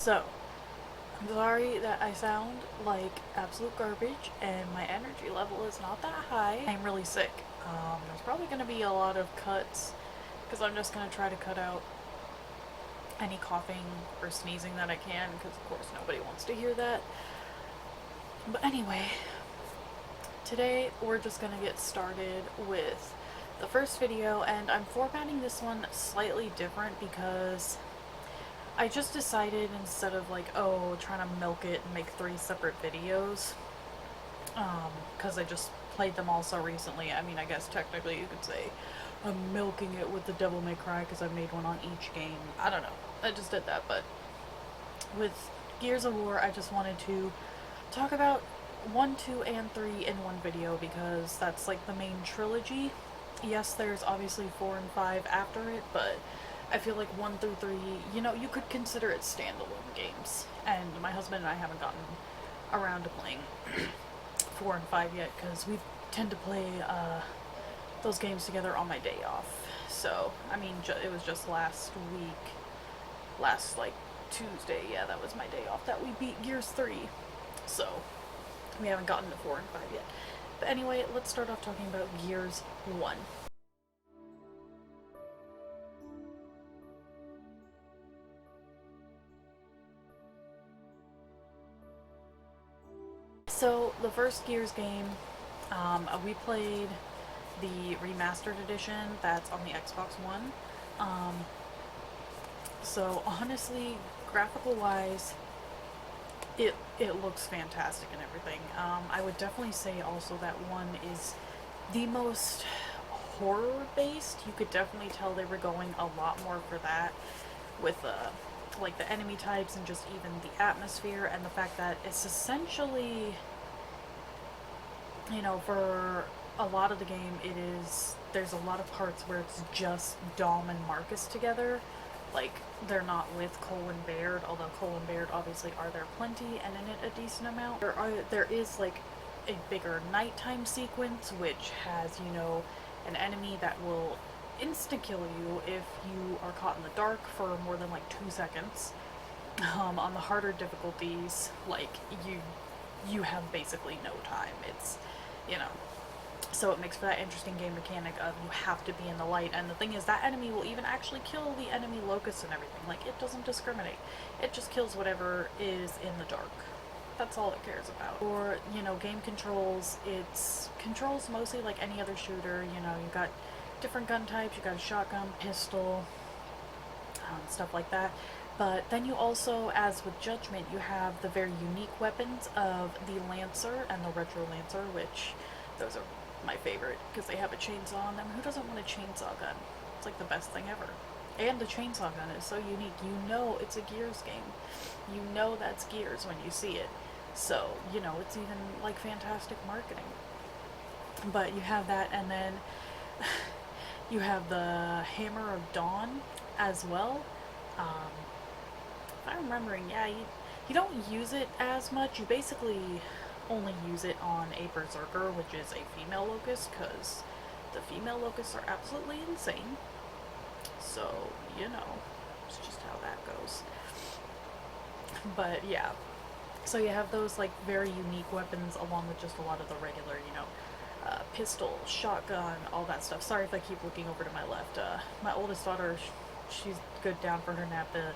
So, I'm sorry that I sound like absolute garbage and my energy level is not that high. I'm really sick. There's probably going to be a lot of cuts because I'm just going to try to cut out any coughing or sneezing that I can because, of course, nobody wants to hear that. But anyway, today we're just going to get started with the first video, and I'm formatting this one slightly different because I just decided, instead of like, oh, trying to milk it and make 3 separate videos, because I just played them all so recently. I mean, I guess technically you could say I'm milking it with the Devil May Cry because I made one on each game. I don't know. I just did that, but with Gears of War, I just wanted to talk about 1, 2, and 3 in one video because that's like the main trilogy. Yes, there's obviously 4 and 5 after it, but I feel like 1 through 3, you know, you could consider it standalone games. And my husband and I haven't gotten around to playing 4 and 5 yet because we tend to play those games together on my day off. So, I mean, it was just last week, like Tuesday, yeah, that was my day off, that we beat Gears 3. So, we haven't gotten to 4 and 5 yet. But anyway, let's start off talking about Gears 1. So, the first Gears game, we played the remastered edition that's on the Xbox One. So honestly, graphical wise, it looks fantastic and everything. I would definitely say also that one is the most horror based. You could definitely tell they were going a lot more for that with like the enemy types and just even the atmosphere and the fact that it's essentially, you know, for a lot of the game, there's a lot of parts where it's just Dom and Marcus together. Like, they're not with Cole and Baird, although Cole and Baird obviously are there plenty and in it a decent amount. There is like a bigger nighttime sequence which has, you know, an enemy that will insta-kill you if you are caught in the dark for more than like 2 seconds. On the harder difficulties, like, you have basically no time. It's, you know, so it makes for that interesting game mechanic of you have to be in the light, and the thing is that enemy will even actually kill the enemy locusts and everything. Like, it doesn't discriminate. It just kills whatever is in the dark. That's all it cares about. Or, you know, game controls, it's controls mostly like any other shooter. You know, you got different gun types, you got a shotgun, pistol, stuff like that. But then you also, as with Judgment, you have the very unique weapons of the Lancer and the Retro Lancer, which those are my favorite because they have a chainsaw on them. Who doesn't want a chainsaw gun? It's like the best thing ever. And the chainsaw gun is so unique. You know it's a Gears game. You know that's Gears when you see it. So, you know, it's even like fantastic marketing. But you have that, and then you have the Hammer of Dawn as well. If I'm remembering, yeah, you don't use it as much. You basically only use it on a berserker, which is a female locust, because the female locusts are absolutely insane. So, you know, it's just how that goes. But yeah, so you have those like very unique weapons along with just a lot of the regular, you know, pistol, shotgun, all that stuff. Sorry if I keep looking over to my left. My oldest daughter, she's good down for her nap. The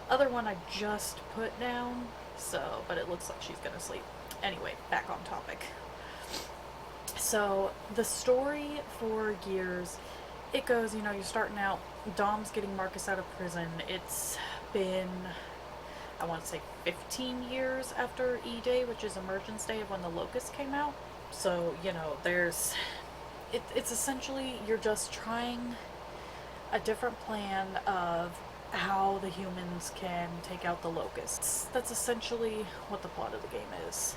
other one I just put down, so, but it looks like she's gonna sleep. Anyway, back on topic. So, the story for Gears, it goes, you know, you're starting out, Dom's getting Marcus out of prison. It's been, I want to say 15 years after E-Day, which is Emergence Day of when the Locust came out. So, you know, it's essentially, you're just trying a different plan of how the humans can take out the locusts. That's essentially what the plot of the game is.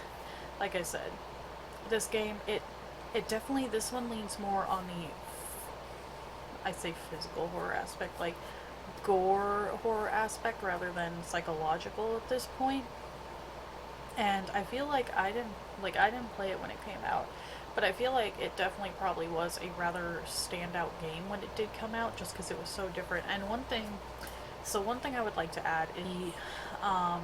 Like I said, this game, it definitely, this one leans more on the, I say physical horror aspect, like gore horror aspect rather than psychological at this point. And I feel like I didn't play it when it came out, but I feel like it definitely probably was a rather standout game when it did come out, just because it was so different. And one thing I would like to add is um,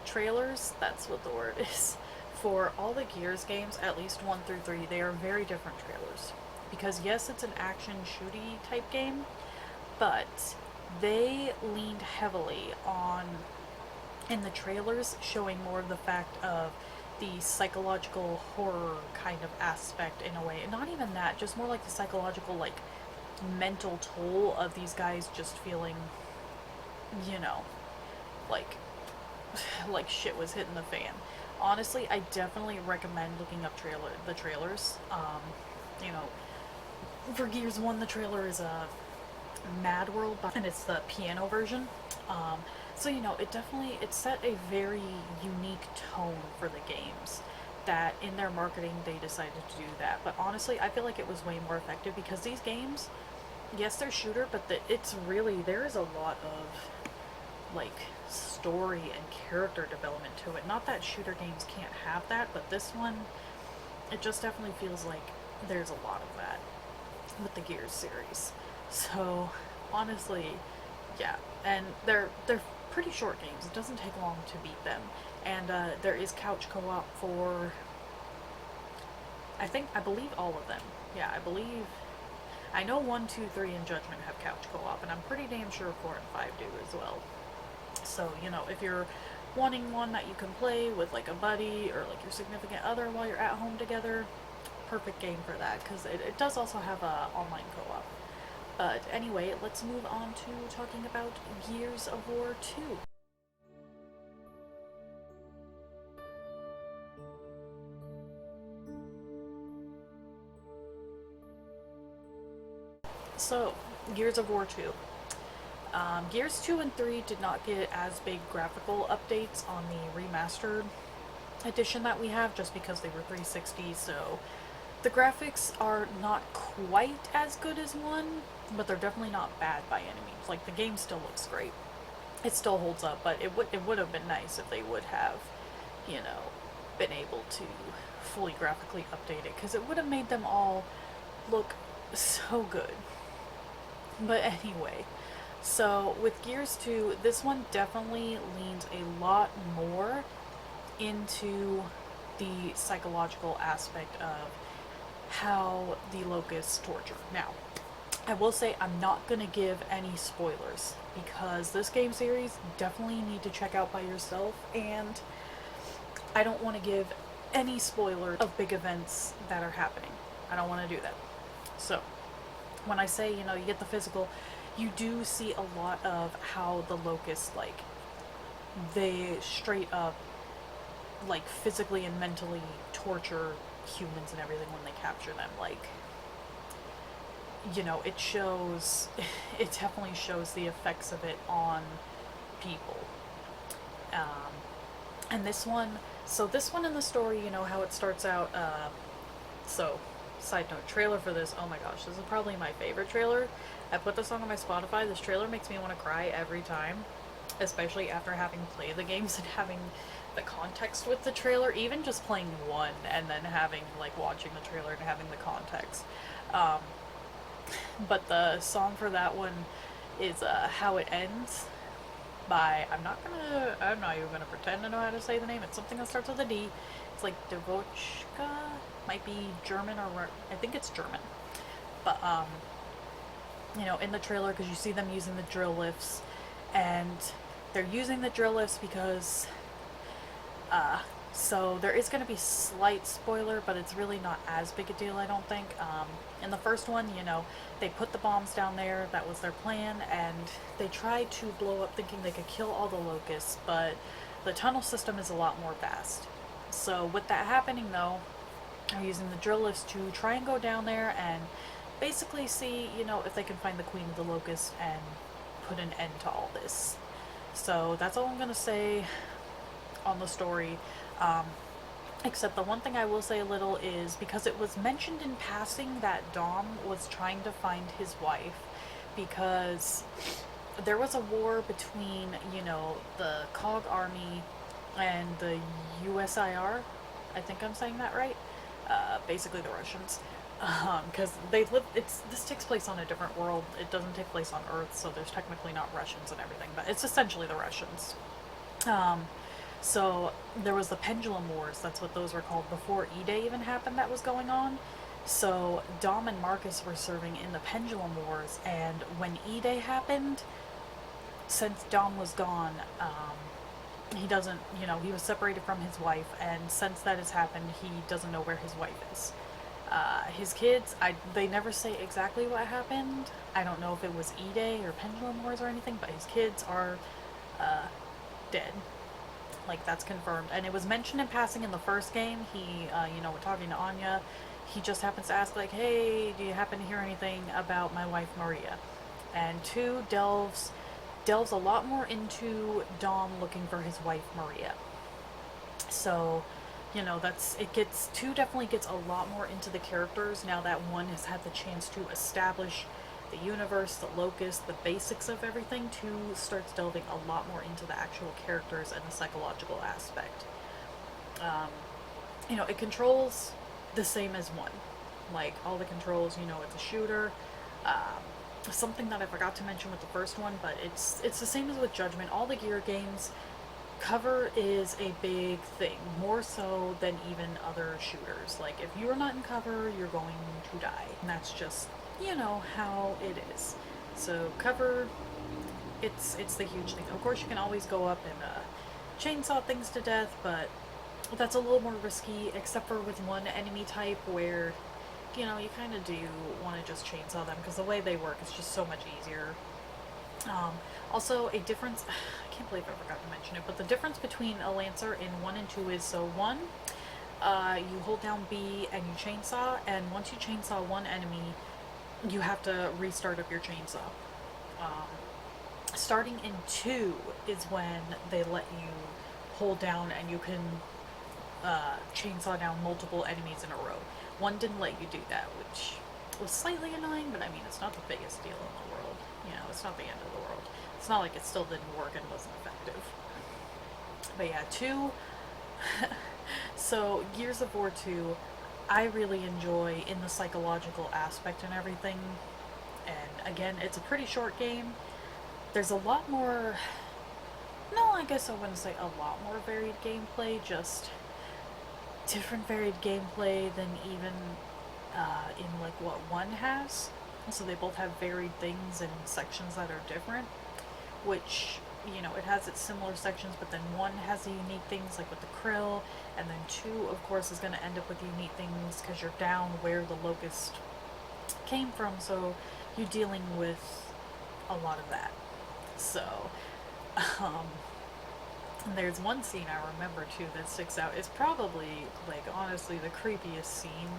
trailers, that's what the word is, for all the Gears games, at least 1 through 3, they are very different trailers. Because yes, it's an action shooty type game, but they leaned heavily on, in the trailers, showing more of the fact of the psychological horror kind of aspect in a way. And not even that, just more like the psychological, like, mental toll of these guys just feeling, you know, like like shit was hitting the fan. Honestly, I definitely recommend looking up the trailers. You know, for Gears 1, the trailer is a Mad World, and it's the piano version. So you know, it set a very unique tone for the games. That in their marketing they decided to do that. But honestly, I feel like it was way more effective because these games, yes, they're shooter, but it's really, there is a lot of like story and character development to it. Not that shooter games can't have that, but this one, it just definitely feels like there's a lot of that with the Gears series. So honestly, yeah, and they're pretty short games. It doesn't take long to beat them, and there is couch co-op for, I believe all of them. Yeah, I know 1, 2, 3, and Judgment have couch co-op, and I'm pretty damn sure 4 and 5 do as well. So, you know, if you're wanting one that you can play with like a buddy or like your significant other while you're at home together, perfect game for that, because it does also have a online co-op. But anyway, let's move on to talking about Gears of War 2. So, Gears of War 2. Gears 2 and 3 did not get as big graphical updates on the remastered edition that we have, just because they were 360, so the graphics are not quite as good as 1, but they're definitely not bad by any means. Like, the game still looks great. It still holds up, but it would have been nice if they would have, you know, been able to fully graphically update it, because it would have made them all look so good. But anyway, so with Gears 2, this one definitely leans a lot more into the psychological aspect of how the locusts torture. Now, I will say I'm not going to give any spoilers because this game series definitely need to check out by yourself, and I don't want to give any spoiler of big events that are happening. I don't want to do that. So, when I say, you know, you get the physical, you do see a lot of how the locusts, like, they straight up, like, physically and mentally torture humans and everything when they capture them. Like, you know, it shows, it definitely shows the effects of it on people. And this one, so this one in the story, you know, how it starts out, so, side note, trailer for this, oh my gosh, this is probably my favorite trailer. I put this song on my Spotify. This trailer makes me want to cry every time, especially after having played the games and having the context with the trailer, even just playing one and then having, like, watching the trailer and having the context. But the song for that one is How It Ends by, I'm not even gonna pretend to know how to say the name. It's something that starts with a D. It's like Devochka, might be German, or I think it's German. But you know, in the trailer, because you see them using the drill lifts, and they're using the drill lifts because so there is going to be slight spoiler, but it's really not as big a deal, I don't think. In the first one, you know, they put the bombs down there, that was their plan, and they tried to blow up thinking they could kill all the locusts, but the tunnel system is a lot more vast. So with that happening, though, they're using the drill lifts to try and go down there and basically see, you know, if they can find the Queen of the Locusts and put an end to all this. So that's all I'm going to say on the story. Except the one thing I will say a little is, because it was mentioned in passing that Dom was trying to find his wife, because there was a war between, you know, the COG army and the USIR, I think I'm saying that right, basically the Russians, because they live. This takes place on a different world. It doesn't take place on Earth, so there's technically not Russians and everything, but it's essentially the Russians. Um, so there was the Pendulum Wars. That's what those were called before E-Day even happened. That was going on. So Dom and Marcus were serving in the Pendulum Wars, and when E-Day happened, since Dom was gone, he doesn't, he was separated from his wife, and since that has happened, he doesn't know where his wife is. His kids, they never say exactly what happened. I don't know if it was E-Day or Pendulum Wars or anything, but his kids are dead. Like, that's confirmed. And it was mentioned in passing in the first game. He, we're talking to Anya. He just happens to ask, like, hey, do you happen to hear anything about my wife Maria? And two delves a lot more into Dom looking for his wife Maria. So, two definitely gets a lot more into the characters now that one has had the chance to establish the universe, the locus, the basics of everything. Two starts delving a lot more into the actual characters and the psychological aspect. Um, it controls the same as one. Like, all the controls, it's a shooter. Something that I forgot to mention with the first one, but it's the same as with Judgment. All the Gear games, cover is a big thing, more so than even other shooters. Like, if you're not in cover, you're going to die. And that's just, how it is. So cover, it's the huge thing. Of course, you can always go up and chainsaw things to death, but that's a little more risky, except for with one enemy type where, you kind of do want to just chainsaw them, because the way they work is just so much easier. Also, a difference, I can't believe I forgot to mention it, but the difference between a Lancer in 1 and 2 is, so 1, you hold down B and you chainsaw, and once you chainsaw one enemy, you have to restart up your chainsaw. Starting in 2 is when they let you hold down and you can chainsaw down multiple enemies in a row. 1 didn't let you do that, which was slightly annoying, but I mean, it's not the biggest deal in the world. It's not the end of the world. It's not like it still didn't work and wasn't effective. But yeah, 2. So, Gears of War 2, I really enjoy in the psychological aspect and everything. And again, it's a pretty short game. There's a lot more. No, I guess I wouldn't say a lot more varied gameplay, just different varied gameplay than even in like what 1 has. So they both have varied things and sections that are different, which, it has its similar sections, but then 1 has the unique things, like with the krill, and then 2, of course, is going to end up with unique things because you're down where the locust came from, so you're dealing with a lot of that. So, and there's one scene I remember, too, that sticks out. It's probably, like, honestly, the creepiest scene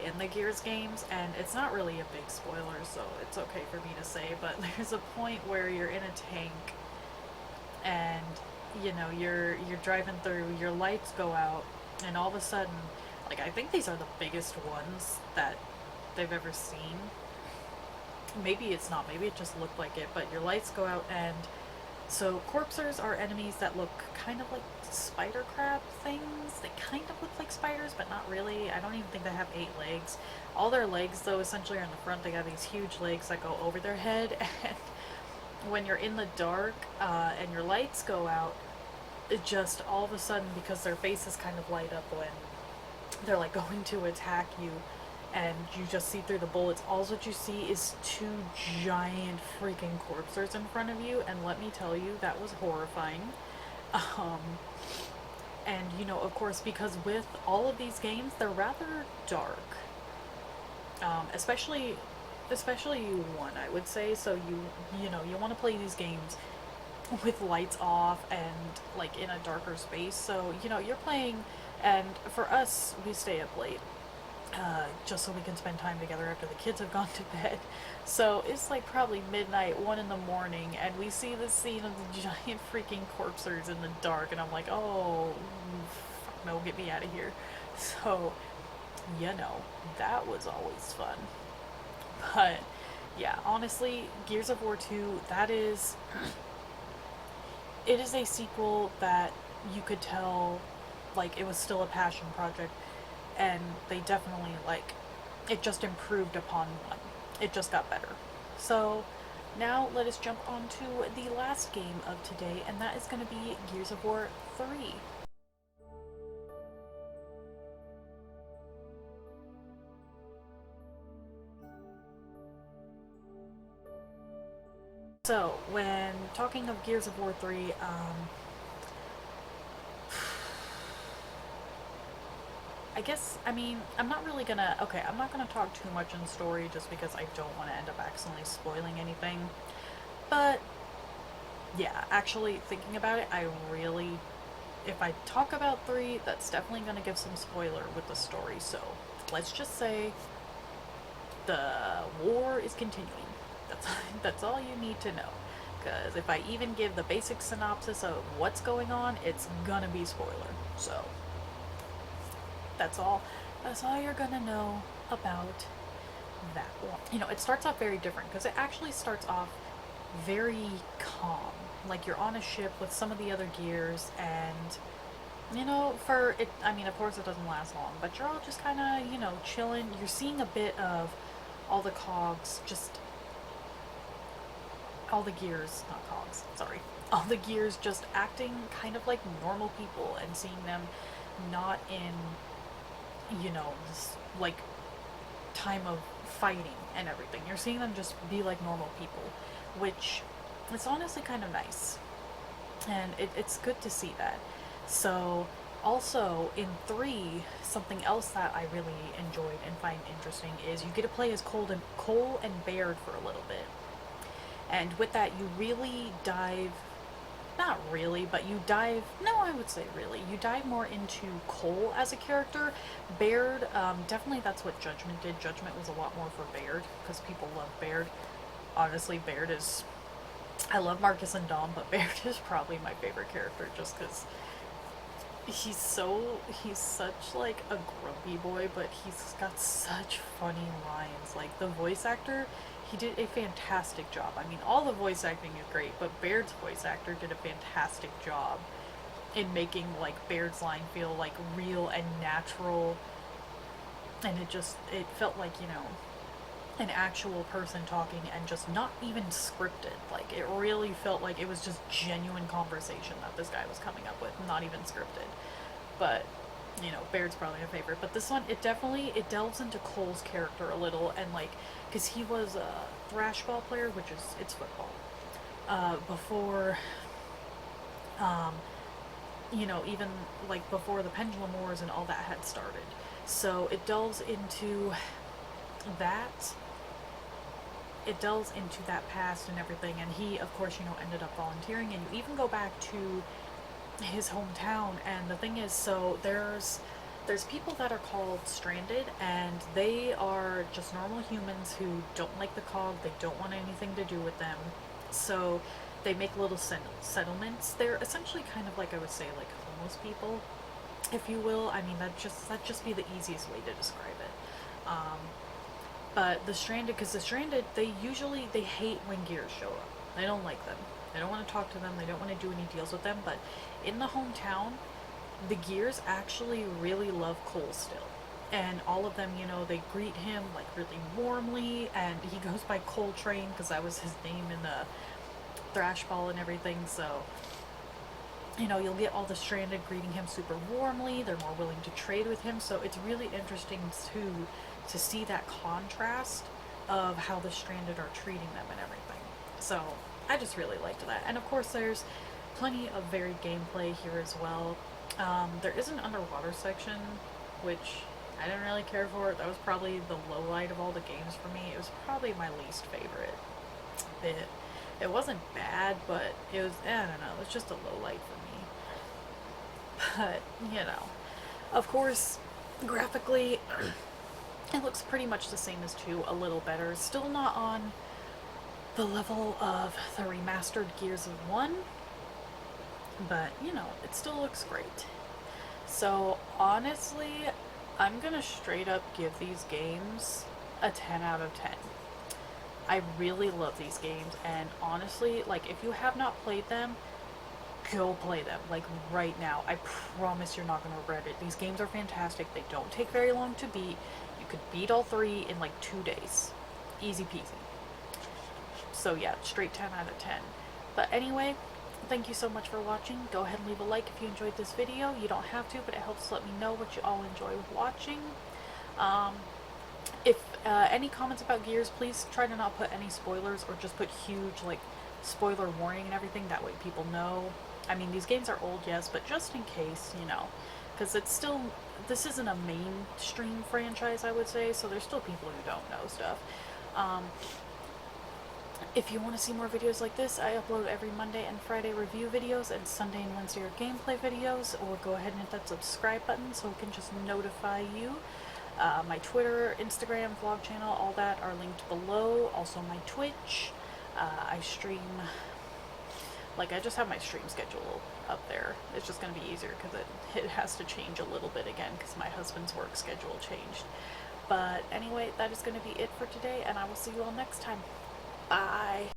in the Gears games, and it's not really a big spoiler, so it's okay for me to say, but there's a point where you're in a tank and you're driving through, your lights go out, and all of a sudden, like, I think these are the biggest ones that they've ever seen. Maybe it's not, maybe it just looked like it, but your lights go out, and so corpsers are enemies that look kind of like spider crab things. They kind of look like spiders, but not really. I don't even think they have 8 legs. All their legs, though, essentially are in the front. They got these huge legs that go over their head, and when you're in the dark and your lights go out, it just all of a sudden, because their faces kind of light up when they're like going to attack you, and you just see through the bullets, all that you see is 2 giant freaking corpsers in front of you, and let me tell you, that was horrifying. And of course, because with all of these games, they're rather dark. Especially 1, I would say. So you want to play these games with lights off and like in a darker space. So you're playing, and for us, we stay up late. Just so we can spend time together after the kids have gone to bed. So it's like probably midnight, 1 in the morning, and we see the scene of the giant freaking corpsers in the dark, and I'm like, oh, fuck no, get me out of here. So, that was always fun. But, yeah, honestly, Gears of War 2, it is a sequel that you could tell, like, it was still a passion project, and they definitely, like, It just improved upon one. It just got better. So now let us jump on to the last game of today, and that is going to be Gears of War 3. So, when talking of Gears of War 3, I guess, I mean, I'm not really gonna, okay, I'm not gonna talk too much in story just because I don't want to end up accidentally spoiling anything. But, yeah, actually, thinking about it, I really, if I talk about 3, that's definitely gonna give some spoiler with the story. So, let's just say the war is continuing. That's, that's all you need to know. Because if I even give the basic synopsis of what's going on, it's gonna be spoiler. So, that's all. That's all you're gonna know about that one. You know, it starts off very different because it actually starts off very calm. Like you're on a ship with some of the other gears, and you know, for it, I mean, of course, it doesn't last long, but you're all just kind of, you know, chilling. You're seeing a bit of all the cogs, just all the gears, not cogs, sorry, all the gears just acting kind of like normal people and seeing them not in, you know, this, like, time of fighting and everything. You're seeing them just be like normal people, which is honestly kind of nice. And it's good to see that. So, also in 3, something else that I really enjoyed and find interesting is you get to play as Cole and Baird for a little bit. And with that, you really dive, not really, but you dive, no, I would say really, you dive more into Cole as a character. Baird, definitely that's what Judgment did. Judgment was a lot more for Baird, because people love Baird. Honestly, Baird is, I love Marcus and Dom, but Baird is probably my favorite character, just because he's such like a grumpy boy, but he's got such funny lines. Like the voice actor, he did a fantastic job. I mean, all the voice acting is great, but Baird's voice actor did a fantastic job in making like Baird's line feel like real and natural, and it felt like, you know, an actual person talking and just not even scripted. Like it really felt like it was just genuine conversation that this guy was coming up with, not even scripted. But you know, Baird's probably my favorite. But this one, it delves into Cole's character a little, and like, because he was a thrash ball player, which is, it's football. Before, you know, even like before the Pendulum Wars and all that had started. So it delves into that. It delves into that past and everything, and he, of course, you know, ended up volunteering, and you even go back to his hometown. And the thing is, so there's people that are called stranded, and they are just normal humans who don't like the cog. They don't want anything to do with them, so they make little settlements. They're essentially kind of like, I would say, like homeless people, if you will. I mean, that'd just be the easiest way to describe it. But the stranded, because the stranded, they hate when gears show up. They don't like them. They don't want to talk to them. They don't want to do any deals with them. But in the hometown, the gears actually really love Cole still. And all of them, you know, they greet him like really warmly. And he goes by Coltrane because that was his name in the thrash ball and everything. So, you know, you'll get all the stranded greeting him super warmly. They're more willing to trade with him. So it's really interesting to see that contrast of how the stranded are treating them and everything. So I just really liked that. And of course there's plenty of varied gameplay here as well. There is an underwater section, which I didn't really care for. That was probably the low light of all the games for me. It was probably my least favorite bit. It wasn't bad, but it was, I don't know, it was just a low light for me. But, you know, of course, graphically, it looks pretty much the same as 2, a little better. Still not on the level of the remastered Gears of 1, but, you know, it still looks great. So, honestly, I'm gonna straight up give these games a 10 out of 10. I really love these games, and honestly, like, if you have not played them, go play them, like, right now. I promise you're not gonna regret it. These games are fantastic. They don't take very long to beat. You You could beat all 3 in like 2 days. Easy peasy. So yeah, straight 10 out of 10. But anyway, thank you so much for watching. Go ahead and leave a like if you enjoyed this video. You don't have to, but it helps let me know what you all enjoy watching. If any comments about Gears, please try to not put any spoilers, or just put huge like spoiler warning and everything. That way people know. I mean, these games are old, yes, but just in case, you know, because it's still, this isn't a mainstream franchise, I would say, so there's still people who don't know stuff. If you want to see more videos like this, I upload every Monday and Friday review videos, and Sunday and Wednesday are gameplay videos, or go ahead and hit that subscribe button so it can just notify you. My Twitter, Instagram, vlog channel, all that are linked below. Also my Twitch. I stream, like, I just have my stream schedule up there. It's just going to be easier because it has to change a little bit again because my husband's work schedule changed. But anyway, that is going to be it for today, and I will see you all next time. Bye.